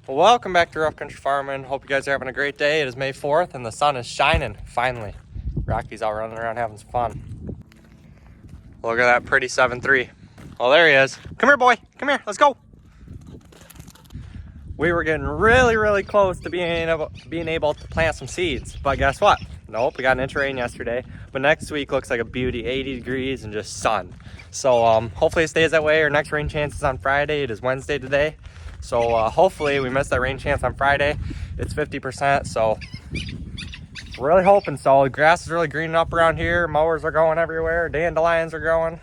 Welcome back to Rough Country Farming. Hope you guys are having a great day. It is May 4th and the sun is shining, finally. Rocky's out running around having some fun. Look at that pretty 7-3. Well, there he is. Come here, boy. Come here. Let's go. We were getting really close to being able to plant some seeds. But guess what? Nope, we got an inch of rain yesterday. But next week looks like a beauty, 80 degrees and just sun. So hopefully it stays that way. Our next rain chance is on Friday. It is Wednesday today. So hopefully we missed that rain chance on Friday. It's 50%, so really hoping so. The grass is really greening up around here. Mowers are going everywhere. Dandelions are growing.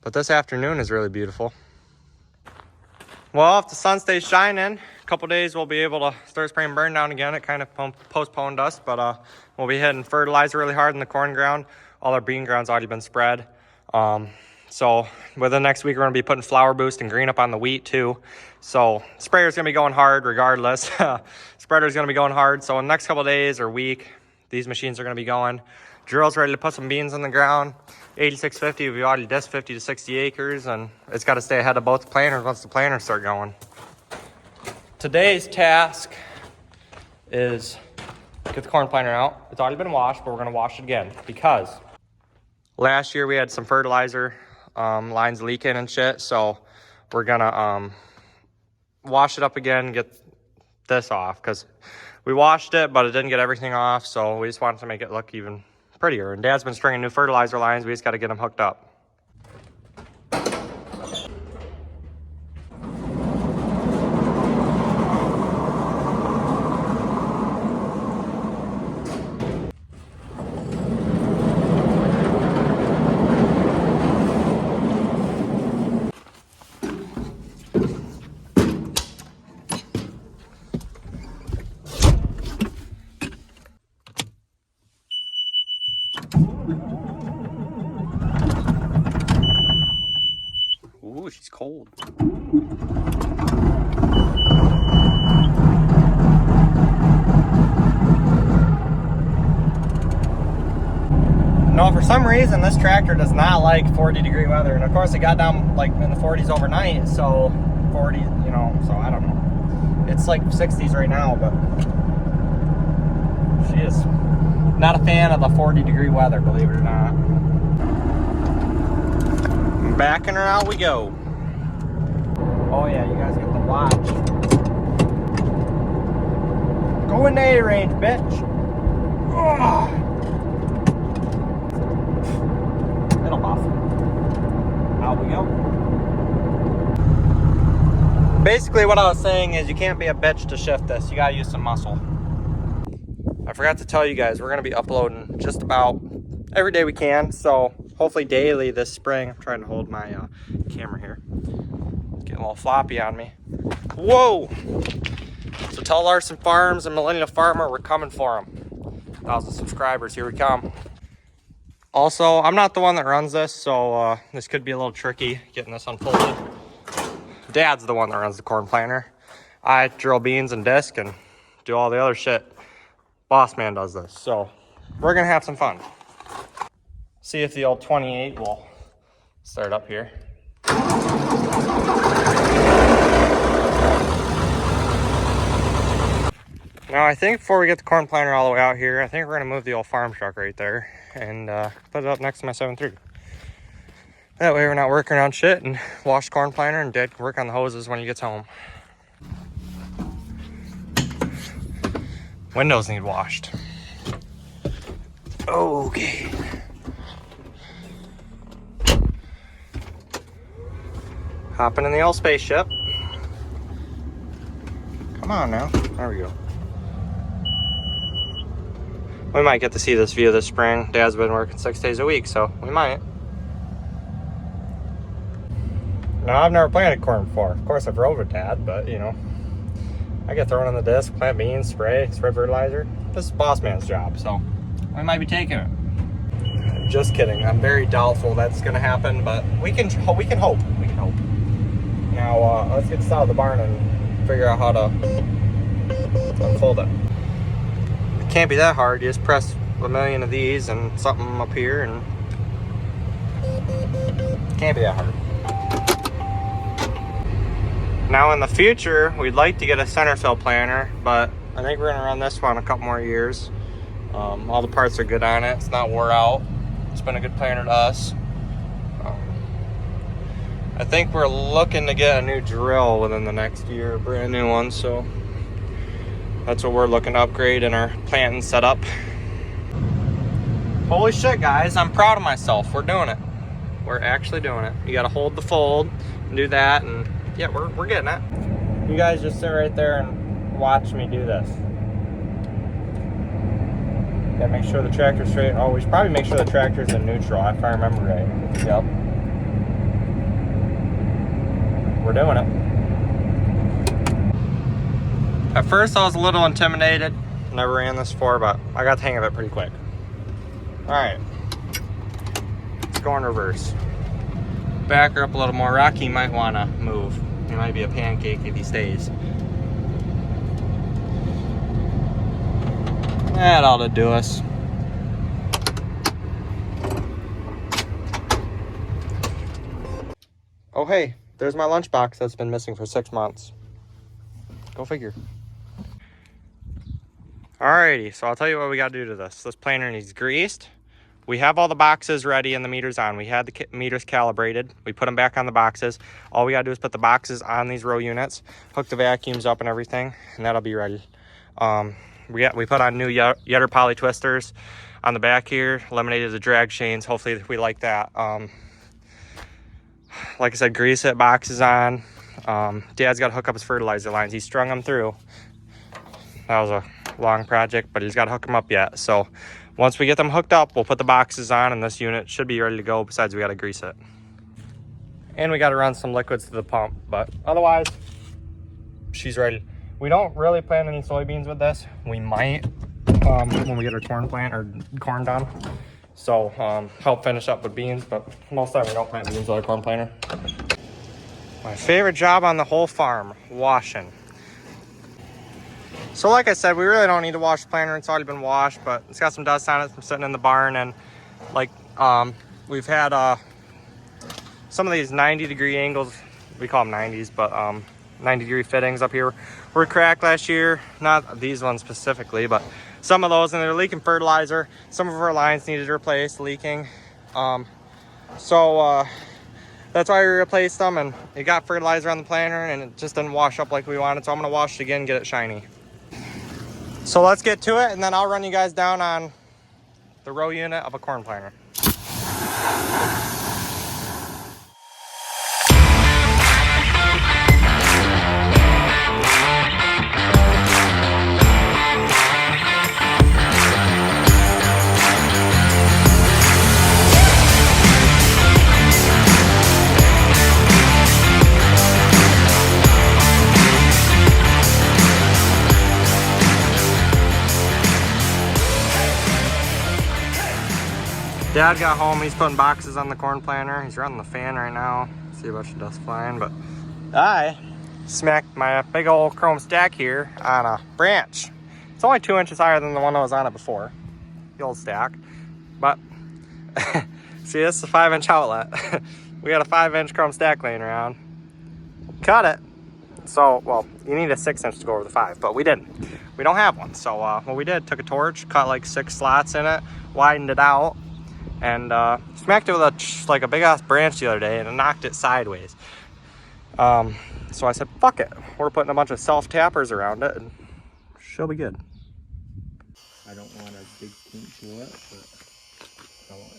But this afternoon is really beautiful. Well, if the sun stays shining, a couple days we'll be able to start spraying burn down again. It kind of postponed us, but we'll be hitting fertilizer really hard in the corn ground. All our bean ground's already been spread. So within the next week, we're going to be putting flower boost and green up on the wheat too. So sprayer's going to be going hard regardless. Spreader's going to be going hard. So in the next couple of days or week, these machines are going to be going. Drill's ready to put some beans in the ground. 8650, we've already disked 50 to 60 acres, and it's got to stay ahead of both the planters once the planters start going. Today's task is get the corn planter out. It's already been washed, but we're going to wash it again because last year we had some fertilizer lines leaking and shit, so we're gonna wash it up again, get this off, because we washed it but it didn't get everything off, so we just wanted to make it look even prettier. And Dad's been stringing new fertilizer lines. We just got to get them hooked up. Ooh, she's cold. No, for some reason this tractor does not like 40-degree weather, and of course it got down like in the 40s overnight, so 40, you know, so I don't know. It's like 60s right now, but she is not a fan of the 40-degree weather, believe it or not. Backing her out we go. Oh yeah, you guys get the watch. Go in the A range, bitch. Ugh. It'll buff. Out we go. Basically what I was saying is you can't be a bitch to shift this. You gotta use some muscle. I forgot to tell you guys, we're gonna be uploading just about every day we can, so hopefully daily this spring. I'm trying to hold my camera here. It's getting a little floppy on me. Whoa! So tell Larson Farms and Millennial Farmer we're coming for them. 1,000 subscribers, here we come. Also, I'm not the one that runs this, so this could be a little tricky getting this unfolded. Dad's the one that runs the corn planter. I drill beans and disc and do all the other shit. Boss man does this, so we're gonna have some fun. See if the old 28 will start up here. Now I think before we get the corn planter all the way out here, I think we're gonna move the old farm truck right there and put it up next to my 7.3. That way we're not working on shit, and wash the corn planter and Dad can work on the hoses when he gets home. Windows need washed. Okay. Hopping in the old spaceship. Come on now. There we go. We might get to see this view this spring. Dad's been working 6 days a week, so we might. Now, I've never planted corn before. Of course, I've rode with Dad, but, you know, I get thrown on the disc, plant beans, spray fertilizer. This is boss man's job, so we might be taking it. Just kidding. I'm very doubtful that's going to happen, but we can hope. We can hope. Now, let's get this out of the barn and figure out how to unfold it. It can't be that hard. You just press a million of these and something up here, and it can't be that hard. Now in the future, we'd like to get a center fill planter, but I think we're gonna run this one a couple more years. All the parts are good on it. It's not wore out. It's been a good planter to us. I think we're looking to get a new drill within the next year, a brand new one. So that's what we're looking to upgrade in our planting setup. Holy shit, guys, I'm proud of myself. We're doing it. We're actually doing it. You gotta hold the fold and do that, and yeah, we're getting it. You guys just sit right there and watch me do this. Gotta make sure the tractor's straight. Oh, we should probably make sure the tractor's in neutral, if I remember right. Yep. We're doing it. At first I was a little intimidated. Never ran this before, but I got the hang of it pretty quick. Alright. Let's go in reverse. Back her up a little more. Rocky might want to move. He might be a pancake if he stays. That ought to do us. Oh hey, there's my lunchbox that's been missing for 6 months. Go figure. Alrighty, so I'll tell you what we got to do to this. This planter needs greased. We have all the boxes ready and the meters on. We had the meters calibrated. We put them back on the boxes. All we got to do is put the boxes on these row units, hook the vacuums up and everything, and that'll be ready. We put on new Yetter poly twisters on the back here, eliminated the drag chains. Hopefully we like that. Like I said, grease it, boxes on. Dad's got to hook up his fertilizer lines. He strung them through. That was a long project, but he's got to hook them up yet. So once we get them hooked up, we'll put the boxes on and this unit should be ready to go. Besides, we got to grease it. And we got to run some liquids to the pump, but otherwise, she's ready. We don't really plant any soybeans with this. We might when we get our corn done. So help finish up with beans, but most of the time we don't plant beans with our corn planter. My favorite job on the whole farm, washing. So like I said, we really don't need to wash the planter. It's already been washed, but it's got some dust on it from sitting in the barn. And like we've had some of these 90-degree angles, we call them 90s, but 90-degree fittings up here were cracked last year. Not these ones specifically, but some of those, and they're leaking fertilizer. Some of our lines needed replaced, leaking. So that's why we replaced them, and it got fertilizer on the planter and it just didn't wash up like we wanted. So I'm gonna wash it again, get it shiny. So let's get to it, and then I'll run you guys down on the row unit of a corn planter. Dad got home, he's putting boxes on the corn planter. He's running the fan right now. See a bunch of dust flying, but I smacked my big old chrome stack here on a branch. It's only 2 inches higher than the one that was on it before, the old stack. But see, this is a 5-inch outlet. We got a 5-inch chrome stack laying around. Cut it. So, well, you need a 6-inch to go over the 5, but we didn't. We don't have one. So what we did, took a torch, cut like 6 slots in it, widened it out, and smacked it with like a big ass branch the other day, and it knocked it sideways. So I said, fuck it. We're putting a bunch of self-tappers around it, and she'll be good. I don't want a big kink to it, but I want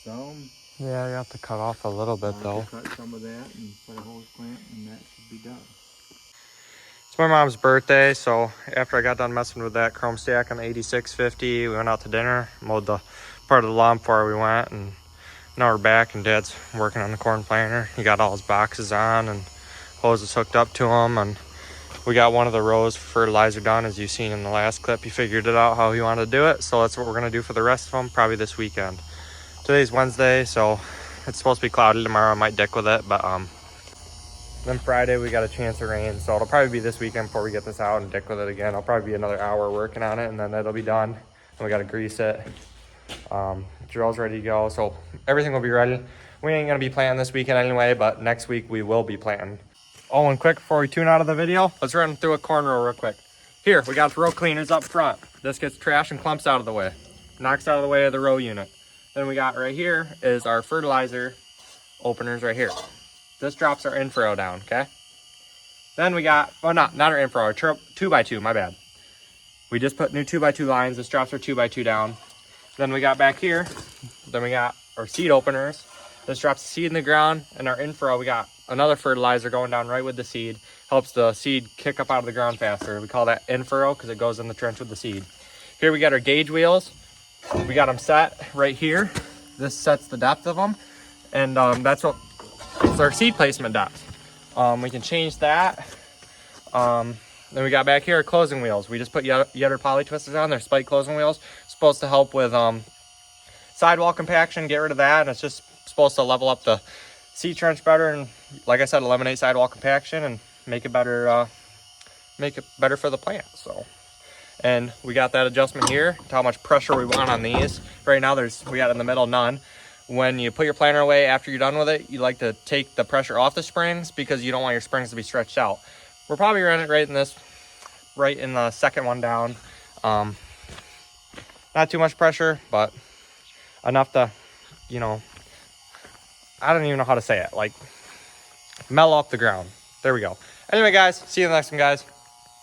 some. Yeah, you have to cut off a little bit though. Cut some of that and put a hose clamp, and that should be done. It's my mom's birthday, so after I got done messing with that chrome stack on the 8650, we went out to dinner, mowed the part of the lawn before we went, and now we're back and Dad's working on the corn planter. He got all his boxes on and hoses hooked up to him, and we got one of the rows for fertilizer done. As you've seen in the last clip, he figured it out how he wanted to do it, so that's what we're going to do for the rest of them, probably this weekend. Today's Wednesday, so it's supposed to be cloudy tomorrow. I might dick with it, but then Friday we got a chance of rain, so it'll probably be this weekend before we get this out and dick with it again. It'll probably be another hour working on it, and then it'll be done, and we got to grease it. Drill's ready to go, so everything will be ready. We ain't gonna be planting this weekend anyway, but next week we will be planting. Oh, and quick before we tune out of the video, let's run through a corner real quick. Here, we got the row cleaners up front. This gets trash and clumps out of the way. Knocks out of the way of the row unit. Then we got right here is our fertilizer openers right here. This drops our in-furrow down, okay? Then we got, oh, not our in-furrow, our 2x2, my bad. We just put new 2x2 lines. This drops our 2x2 down. Then we got back here, then we got our seed openers. This drops the seed in the ground, and our in-furrow, we got another fertilizer going down right with the seed. Helps the seed kick up out of the ground faster. We call that in-furrow because it goes in the trench with the seed. Here we got our gauge wheels. We got them set right here. This sets the depth of them, and that's our seed placement depth. We can change that. Then we got back here our closing wheels. We just put Yetter poly twisters on. They're spike closing wheels. Supposed to help with sidewall compaction, get rid of that, and it's just supposed to level up the seed trench better, and like I said, eliminate sidewall compaction and make it better for the plant. So, and we got that adjustment here to how much pressure we want on these. Right now we got in the middle none. When you put your planter away after you're done with it, you like to take the pressure off the springs because you don't want your springs to be stretched out. We're probably running it right in the second one down. Not too much pressure, but enough to, I don't even know how to say it, like mellow up the ground. There we go. Anyway, guys, see you in the next one, guys.